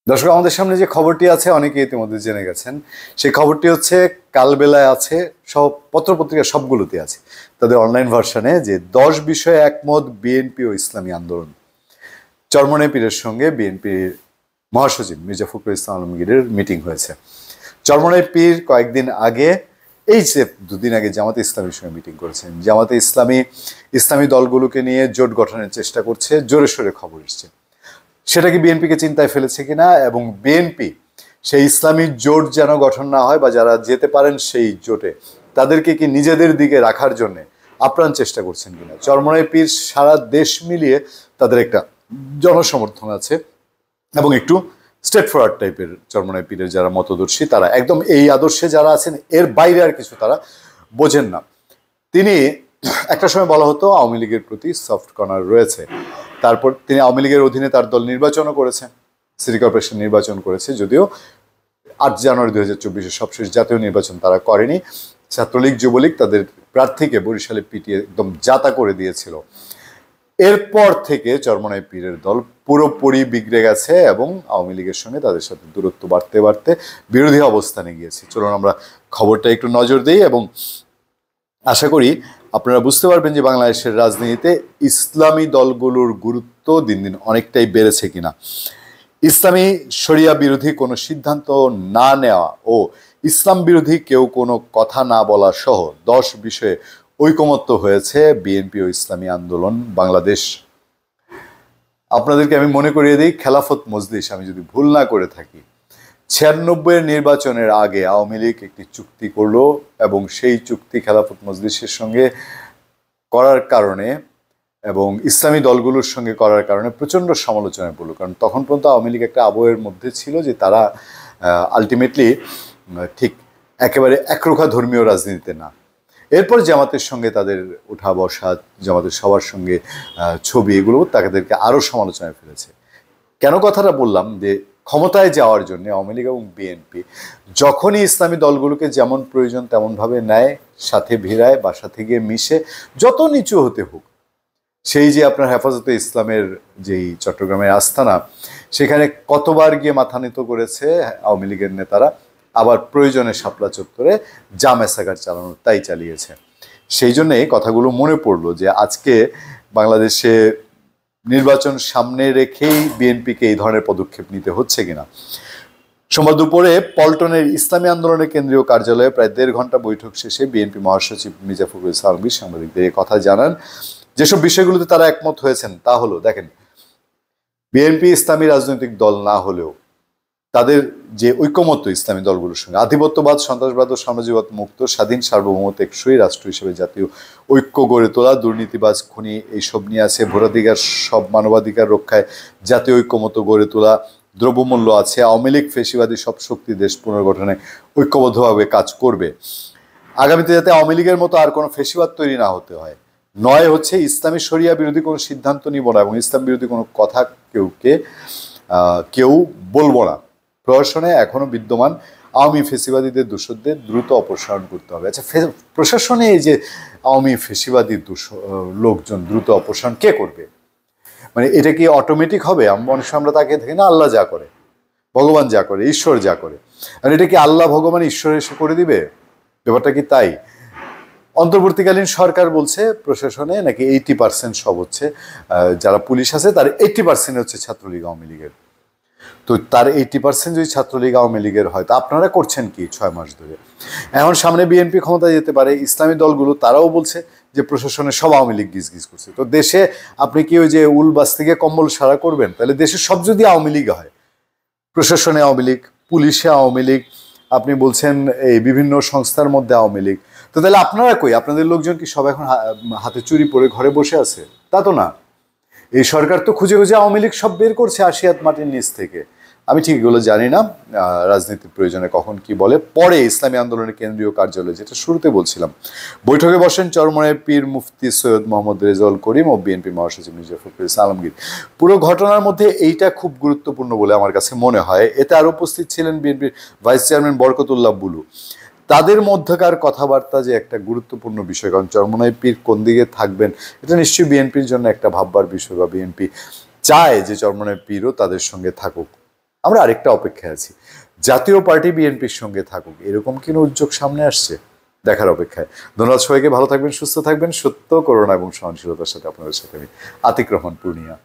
দর্শক, আমাদের সামনে যে খবরটি আছে অনেকে ইতিমধ্যে জেনে গেছেন। সেই খবরটি হচ্ছে কালবেলায় আছে, সব পত্রপত্রিকা সবগুলোতে আছে, তাদের অনলাইন ভার্সনে, যে 10 বিষয়ে একমত বিএনপি ও ইসলামী আন্দোলন। চরমনাই পীরের সঙ্গে বিএনপির মহাসচিব মির্জা ফখরুল ইসলাম আলমগীরের মিটিং হয়েছে। চরমনাই পীর কয়েকদিন আগে, এই যে 2 দিন আগে জামাতে ইসলামীর সঙ্গে মিটিং করেছেন। জামাতে ইসলামী দলগুলোকে নিয়ে জোট গঠনের চেষ্টা করছে, জোরে সোরে খবর এসছে। সেটা কি বিএনপিকে চিন্তায় ফেলেছে কিনা, এবং বিএনপি সেই ইসলামী জোট যেন গঠন না হয় বা যারা যেতে পারেন সেই জোটে তাদেরকে কি নিজেদের দিকে রাখার জন্য আপ্রাণ চেষ্টা করছেন কিনা। চরমনাই পীর সারা দেশ মিলিয়ে তাদের একটা জনসমর্থন আছে, এবং একটু স্ট্রেট ফরওয়ার্ড টাইপের চরমনাই পীরের যারা মতদর্শী, তারা একদম এই আদর্শে যারা আছেন এর বাইরে আর কিছু তারা বোঝেন না। তিনি একটা সময় বলা হতো আওয়ামী লীগের প্রতি সফট কর্নার রয়েছে। তারপর তিনি আওয়ামী লীগের অধীনে তার দল নির্বাচনও করেছেন, সিটি কর্পোরেশন নির্বাচন করেছে, যদিও 8 জানুয়ারি 2024 সবশেষ জাতীয় নির্বাচন তারা করেনি। ছাত্রলীগ যুবলীগ তাদের প্রার্থীকে বরিশালে পিটিয়ে একদম জাতা করে দিয়েছিল। এরপর থেকে চরমনাই পীরের দল পুরোপুরি বিগড়ে গেছে এবং আওয়ামী লীগের সঙ্গে তাদের সাথে দূরত্ব বাড়তে বাড়তে বিরোধী অবস্থানে গিয়েছে। চলুন আমরা খবরটা একটু নজর দিই, এবং আশা করি আপনারা বুঝতে পারবেন যে বাংলাদেশের রাজনীতিতে ইসলামী দলগুলোর গুরুত্ব দিন দিন অনেকটাই বেড়েছে কিনা। ইসলামী শরিয়া বিরোধী কোনো সিদ্ধান্ত না নেওয়া ও ইসলাম বিরোধী কেউ কোনো কথা না বলা সহ 10 বিষয়ে ঐকমত্য হয়েছে বিএনপি ও ইসলামী আন্দোলন বাংলাদেশ। আপনাদেরকে আমি মনে করিয়ে দিই, খেলাফত মজলিস, আমি যদি ভুল না করে থাকি, 96 নির্বাচনের আগে আওয়ামী লীগ একটি চুক্তি করলো, এবং সেই চুক্তি খেলাফত মজলিসের সঙ্গে করার কারণে এবং ইসলামী দলগুলোর সঙ্গে করার কারণে প্রচণ্ড সমালোচনায় পড়লো। কারণ তখন পর্যন্ত আওয়ামী লীগ একটা আবহের মধ্যে ছিল যে তারা আলটিমেটলি ঠিক একেবারে একরোখা ধর্মীয় রাজনীতিতে না। এরপর জামাতের সঙ্গে তাদের উঠা বসা, জামাতের সবার সঙ্গে ছবি, এগুলো তাদেরকে আরও সমালোচনায় ফেলেছে। কেন কথাটা বললাম, যে ক্ষমতায় যাওয়ার জন্য আওয়ামী লীগ এবং বিএনপি যখনই ইসলামী দলগুলোকে যেমন প্রয়োজন তেমনভাবে নেয়, সাথে ভিড়ায় বা সাথে গিয়ে মিশে, যত নিচু হতে হোক। সেই যে আপনার হেফাজতে ইসলামের যেই চট্টগ্রামের আস্তানা, সেখানে কতবার গিয়ে মাথা নত করেছে আওয়ামী লীগের নেতারা, আবার প্রয়োজনে শাপলা চত্বরে জামেসাগার চালানো তাই চালিয়েছে। সেই জন্য এই কথাগুলো মনে পড়লো যে আজকে বাংলাদেশে নির্বাচন সামনে রেখেই বিএনপিকে এই ধরনের পদক্ষেপ নিতে হচ্ছে কিনা। সোমবার দুপুরে পল্টনের ইসলামী আন্দোলনের কেন্দ্রীয় কার্যালয়ে প্রায় 1.5 ঘন্টা বৈঠক শেষে বিএনপি মহাসচিব মির্জা ফখরুল ইসলাম আলমগীর সাংবাদিকদের এই কথা জানান। যেসব বিষয়গুলোতে তারা একমত হয়েছেন তা হলো, দেখেন, বিএনপি ইসলামী রাজনৈতিক দল না হলেও তাদের যে ঐকমত্য ইসলামী দলগুলোর সঙ্গে, আধিপত্যবাদ, সন্ত্রাসবাদ ও সামাজিকবাদ মুক্ত স্বাধীন সার্বভৌম টেকসই রাষ্ট্র হিসেবে জাতীয় ঐক্য গড়ে তোলা, দুর্নীতিবাজ খুনি এইসব নিয়ে আছে, ভোটাধিকার, সব মানবাধিকার রক্ষায় জাতীয় ঐক্যমত্য গড়ে তোলা, দ্রব্যমূল্য আছে, আওয়ামী লীগ ফেসিবাদী সব শক্তি দেশ পুনর্গঠনে ঐক্যবদ্ধভাবে কাজ করবে। আগামীতে যাতে আওয়ামী লীগের মতো আর কোনো ফেসিবাদ তৈরি না হতে হয়। 9 হচ্ছে ইসলামী শরিয়া বিরোধী কোনো সিদ্ধান্ত নিব না এবং ইসলাম বিরোধী কোনো কথা কেউ বলবো না। প্রশাসনে এখনো বিদ্যমান আওয়ামী ফেসিবাদীদের দোষরদের দ্রুত অপসারণ করতে হবে। আচ্ছা, প্রশাসনে এই যে আওয়ামী ফেসিবাদী লোকজন দ্রুত অপসারণ কে করবে? মানে এটা কি অটোমেটিক হবে? আমরা তাকে দেখি না, আল্লাহ যা করে, ভগবান যা করে, ঈশ্বর যা করে, আর এটা কি আল্লাহ ভগবান ঈশ্বর এসে করে দিবে? ব্যাপারটা কি তাই? অন্তর্বর্তীকালীন সরকার বলছে প্রশাসনে নাকি 80% সব হচ্ছে, যারা পুলিশ আছে তার 80% হচ্ছে ছাত্রলীগ আওয়ামী লীগের। তো তার 80% যদি ছাত্রলীগ আওয়ামী লীগের হয়, তা আপনারা করছেন কি 6 মাস ধরে? এখন সামনে বিএনপি ক্ষমতায় যেতে পারে, ইসলামী দলগুলো তারাও বলছে যে প্রশাসনে সব আওয়ামী লীগ গিজ করছে। তো দেশে আপনি কি ওই যে উল বাস থেকে কম্বল সারা করবেন? তাহলে দেশে সব যদি আওয়ামী লীগ হয়, প্রশাসনে আওয়ামী লীগ, পুলিশে আওয়ামী লীগ, আপনি বলছেন এই বিভিন্ন সংস্থার মধ্যে আওয়ামী লীগ, তো তাহলে আপনারা কই? আপনাদের লোকজন কি সব এখন হাতে চুরি পরে ঘরে বসে আছে? তা তো না। এই সরকার তো খুঁজে খুঁজে আওয়ামী লীগ সব বের করছে 80 হাত মাটির নিচ থেকে। আমি ঠিক এগুলো জানি না, রাজনীতির প্রয়োজনে কখন কি বলে। পরে ইসলামী আন্দোলনের কেন্দ্রীয় কার্যালয়, যেটা শুরুতে বলছিলাম, বৈঠকে বসেন চরমনাই পীর মুফতি সৈয়দ মোহাম্মদ রেজাউল করিম ও বিএনপি মহাসচিব মির্জা ফখরুল ইসলাম আলমগীর। পুরো ঘটনার মধ্যে এইটা খুব গুরুত্বপূর্ণ বলে আমার কাছে মনে হয়। এতে আরও উপস্থিত ছিলেন বিএনপির ভাইস চেয়ারম্যান বরকতুল্লাহ বুলু। তাদের মধ্যকার কথাবার্তা যে একটা গুরুত্বপূর্ণ বিষয়, কারণ চরমনাই পীর কোন দিকে থাকবেন এটা নিশ্চয়ই বিএনপির জন্য একটা ভাববার বিষয়, বা বিএনপি চায় যে চরমনাই পীরও তাদের সঙ্গে থাকুক। আমরা আরেকটা অপেক্ষায় আছি, জাতীয় পার্টি বিএনপির সঙ্গে থাকুক, এরকম কোনো উদ্যোগ সামনে আসছে? দেখার অপেক্ষায়। ধন্যবাদ সবাইকে, ভালো থাকবেন, সুস্থ থাকবেন। সত্য, করুণা এবং সহনশীলতার সাথে আপনাদের সাথে আমি আতিক রহমান, পূর্ণিয়া।